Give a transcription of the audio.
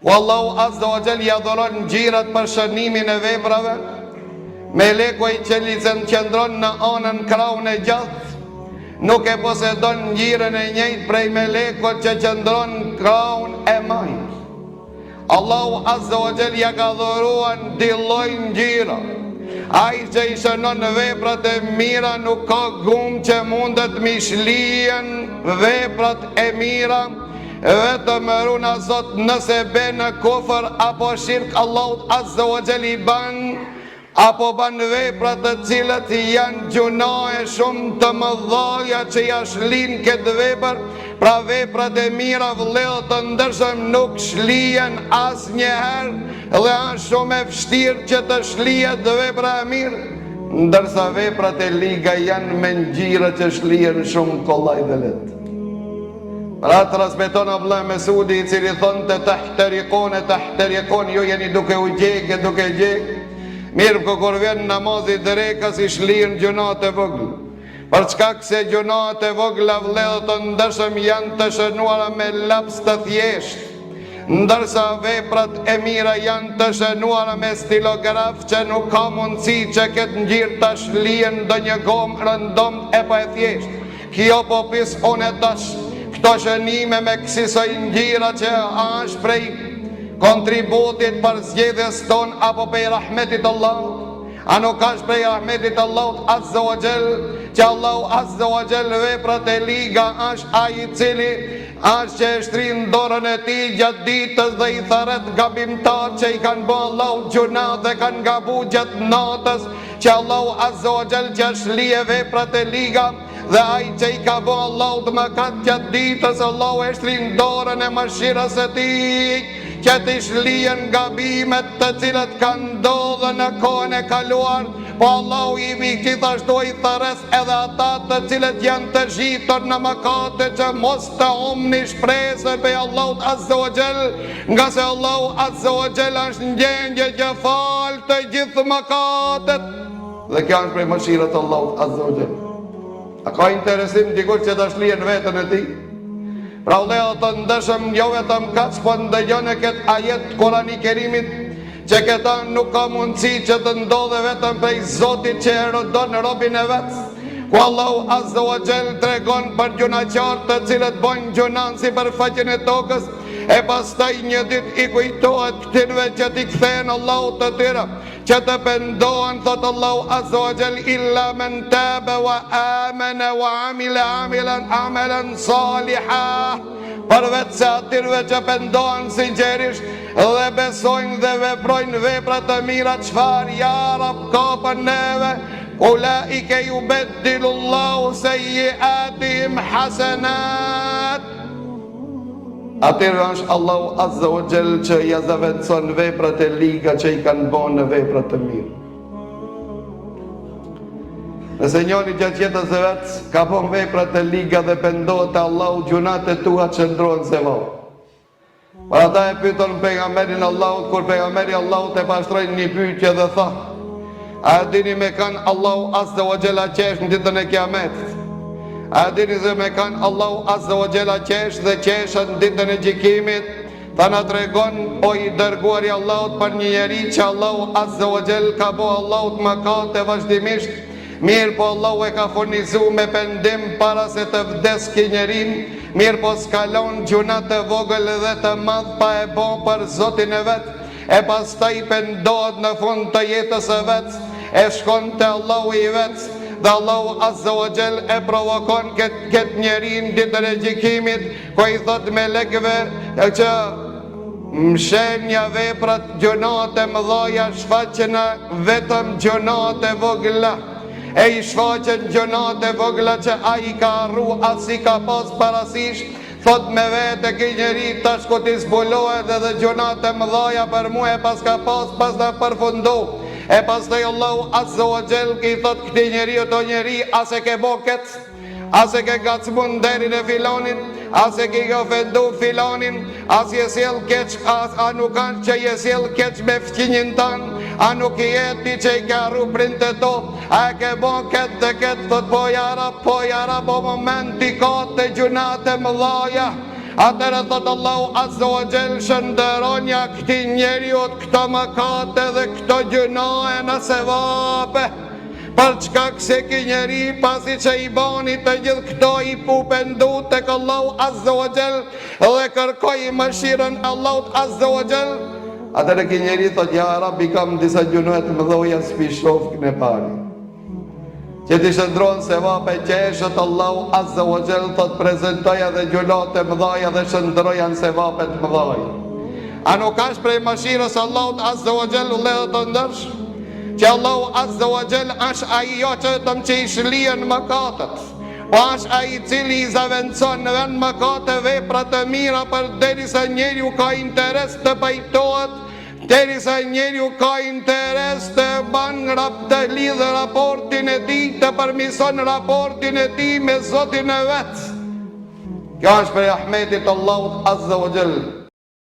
Wallahu azza wa jall ja dhuron ngjirat për shënimin e veprave. Meleku i cili qëndron në anën krahun e gjatë nuk e posedon ngjirën e njëjtë prej melekut që qëndron krahun e majt. Allahu azza wa jall ja ka dhuruar dy lloj ngjira. Ai që i shënon veprat e mira nuk ka gum që mundet mi shlien veprat e mira. Vetëm runa Zot nëse ben në kufër apo shirk Allahut azza wa jall i ban, apo ban vepra të cilat janë gjunahe shumë të mëdha që ja shlin këtë vepër. Pra veprat e mira vëllezër të ndershëm nuk shlihen asnjëherë dhe është shumë e vështirë që të shlihet vepra e mirë, ndërsa veprat e liga janë me ngjira që shlihen shumë kollaj dhe lehtë. Pra transmeton Abdullah Mesudi i cili thonte tahterikon, ju jeni duke u gjegë, duke gjegë. Mirë po kur vjen namazi drekës i shlihen gjunat e vogla. Për shkak se gjunat e vogla vëllezër të ndershëm janë të shënuara me laps të thjeshtë, ndërsa veprat e mira janë të shënuara me stilograf që nuk ka mundësi që këtë ngjirë të shlihen ndonjë gomë rëndomt e pa e thjeshtë. Kjo po pis unë tash këto shënime me kësaj ngjira që është prej kontributit për zgjedhjes ton apo prej rahmetit Allahut. A nuk është prej rahmetit Allahut azza wa jall që Allahu azza wa jall veprat e liga është ai i cili është që e shtrin dorën e tij gjatë ditës dhe i tharret gabimtar që i kanë bërë Allahu gjuna dhe kanë gabu gjatë natës, që Allahu azza wa jall që shlije veprat e liga dhe ai që i ka bërë Allahu të mëkat gjatë ditës, Allahu e shtrin dorën e mëshirës së tij që të shlihen gabimet të cilat kanë ndodhur në kohën e kaluar, po Allahu i gjithashtu i tharres edhe ata të cilët janë të zhitur në mëkate që mos të humni shpresën pe Allahut azza wa jall, nga se Allahu azza wa jall është ndjenjë që fal të gjithë mëkatet dhe kjo është prej mëshirës të Allahut azza wa jall. A ka interesim dikush që të shlihen veten e tij? Pra vëllezër të ndershëm, jo vetëm kaq, po ndëgjon e këtë ajet Kurani Kerimit që këta nuk ka mundësi që të ndodhe vetëm prej Zotit që erodon robin e vet, ku Allahu azza wa jall tregon për gjunaqtarët të cilët bojnë gjunan si për faqen e tokës, e pastaj një ditë i kujtohet këtyre që t'i kthehen Allahu të tyre, që të pendohen, thot Allahu azza wa jall, illa men tabe wa amana wa amila amalan saliha, përveç se atyre që pendohen sinqerisht dhe besojnë dhe veprojnë vepra të mira, çfarë ja Rab ka për neve, ulaike yubeddilu Allahu sayyiatihim hasanat. Atëherë është Allahu azza wa jall që ja zaventson veprat e liga që i kanë bën në vepra të mira. Nëse njëri gjatë jetës së vet ka bën vepra të liga dhe pendohet te Allahu, gjunat e tua çndrohen se vao. Për ata e pyetën pejgamberin Allahut, kur pejgamberi Allahut e pastroi një pyetje dhe tha: a dini me kanë Allahu azza wa jalla qesh në ditën e Kiametit? A dini se me kanë Allahu azza wa jalla qesh dhe qeshën ditën e gjykimit? Ta na tregon o i dërguari i Allahut për një njerëz që Allahu azza wa jall ka bëu Allahut mëkate vazhdimisht, mirë po Allahu e ka furnizuar me pendim para se të vdes ky njerëz, mirë po skalon gjunat e vogël dhe të madh pa e bën për Zotin e vet, e pastaj pendohet në fund të jetës së vet, e shkon te Allahu i vet, dhe Allahu azza wa jall e provokon këtë njerin ditën e gjykimit, ku i thot melekëve që mshenja veprat gjunat e mëdha shfaqen vetëm gjunat e vogla, e i shfaqen gjunat e vogla që ai ka harru as i ka pas parasysh. Thot me vete ky njeri tash ku t'i zbulohet edhe gjunat e mëdha për mua e pas ka pas na përfundu. E pastaj Allahu azza wa jall i thot këtij njeriu, o njeri, as e ke boket, as e ke gacmun derin e filanin, as e ke ofendu filanin, as je sjell keq, a nuk kanë që je sjell keq me fqinjin tan, a nuk i jeti që i ka rru printe to, a e ke boket dhe ketë, thot po jara, po momenti ka të gjunat e mëdhaja, Atëherë thot Allahu Azza wa Jall, shënderonja këtij njeriut këto mëkate dhe këto gjunahe në sevape, për çka se ky njeri pasi që i bani të gjithë këto i pendu tek Allahu Azza wa Jall dhe kërkoi mëshirën Allahut Azza wa Jall. Atëherë ky njeri thot, ja Rabbi, kam disa gjunahe të mëdha s'pi shoh në pari, që t'i shëndron se vape qeshët. Allahu Azza wa Jall thot, prezentoja dhe gjunat e mëdhaja dhe shëndroja në se vape të mëdhaja. A nuk ashtë prej mëshirës Allahut Azza wa Jall, lehe të ndërsh, që Allahu Azza wa Jall është ajo që që i shlien mëkatët, po është ai i cili i zaventson në vend mëkate vepra të mira, për derisa njeriu ka interes të pajtohet, derisa njeriu ka interes të ban të lidhë raportin e tij, të përmison raportin e tij me Zotin e vet. Kjo është për rahmetit Allahut Azza wa Jall.